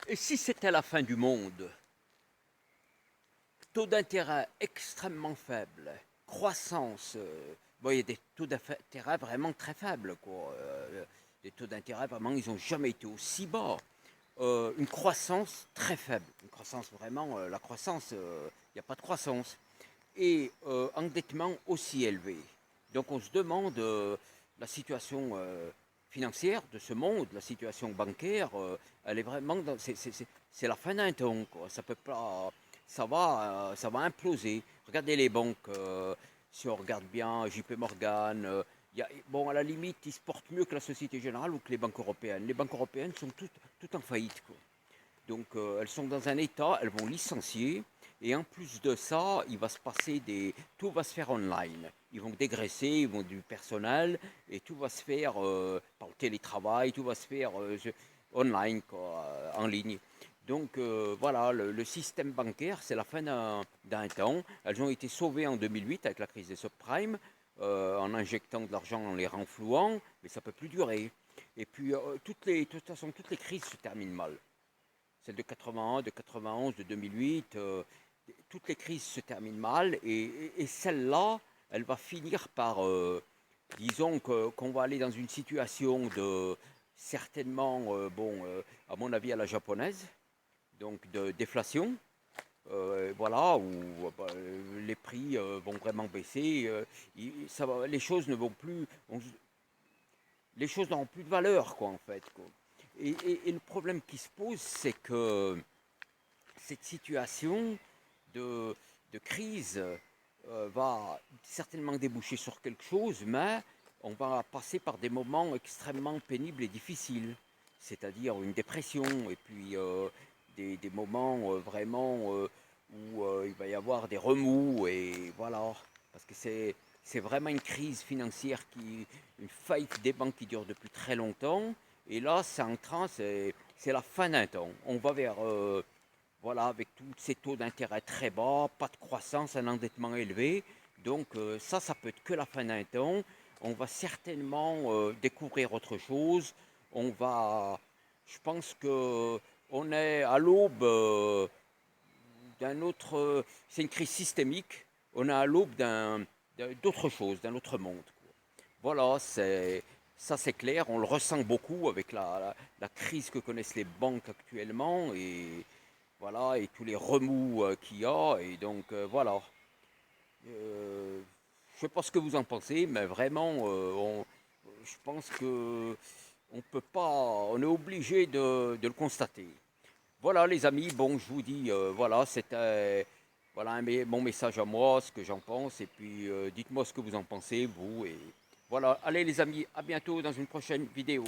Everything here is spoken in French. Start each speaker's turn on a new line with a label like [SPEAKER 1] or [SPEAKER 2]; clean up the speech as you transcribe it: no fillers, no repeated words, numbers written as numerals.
[SPEAKER 1] Et si c'était la fin du monde? Taux d'intérêt extrêmement faible, croissance, bon, il y a des taux d'intérêt vraiment très faibles, quoi. Les taux d'intérêt, vraiment, ils n'ont jamais été aussi bas. Une croissance très faible, une croissance vraiment, la croissance, il n'y a pas de croissance. Et endettement aussi élevé. Donc on se demande la situation financière de ce monde, la situation bancaire, elle est vraiment c'est la fin d'un temps, quoi. Ça peut pas, ça va imploser. Regardez les banques, si on regarde bien, JP Morgan. Bon, à la limite, ils se portent mieux que la Société Générale ou que les banques européennes. Les banques européennes sont toutes en faillite, quoi. Donc elles sont dans un état, elles vont licencier. Et en plus de ça, il va se passer tout va se faire online. Ils vont dégraisser, ils vont du personnel et tout va se faire par le télétravail, tout va se faire online, quoi, en ligne. Donc voilà, le système bancaire, c'est la fin d'un temps. Elles ont été sauvées en 2008 avec la crise des subprimes, en injectant de l'argent en les renflouant, mais ça ne peut plus durer. Et puis, de toute façon, toutes les crises se terminent mal. Celle de 81, de 91, de 2008, toutes les crises se terminent mal et celle-là, elle va finir par, disons qu'on va aller dans une situation de certainement, à mon avis à la japonaise, donc de déflation, voilà, où les prix vont vraiment baisser, les choses ne vont plus, les choses n'auront plus de valeur, quoi, en fait, quoi. Et le problème qui se pose, c'est que cette situation de, de crise va certainement déboucher sur quelque chose, mais on va passer par des moments extrêmement pénibles et difficiles, c'est-à-dire une dépression et puis des moments vraiment où il va y avoir des remous et voilà, parce que c'est vraiment une crise financière une faillite des banques qui dure depuis très longtemps. Et là, c'est en train, c'est la fin d'un temps. On va vers voilà, avec tous ces taux d'intérêt très bas, pas de croissance, un endettement élevé. Donc ça peut être que la fin d'un temps. On va certainement découvrir autre chose. On va, je pense que on est à l'aube d'un autre, c'est une crise systémique. On est à l'aube d'autre chose, d'un autre monde, quoi. Voilà, ça c'est clair. On le ressent beaucoup avec la crise que connaissent les banques actuellement et voilà, et tous les remous qu'il y a. Et donc voilà. Je ne sais pas ce que vous en pensez, mais vraiment, je pense que on peut pas, on est obligé de le constater. Voilà les amis, bon je vous dis, voilà, c'était voilà mon message à moi, ce que j'en pense, et puis dites-moi ce que vous en pensez, vous, et voilà, allez les amis, à bientôt dans une prochaine vidéo.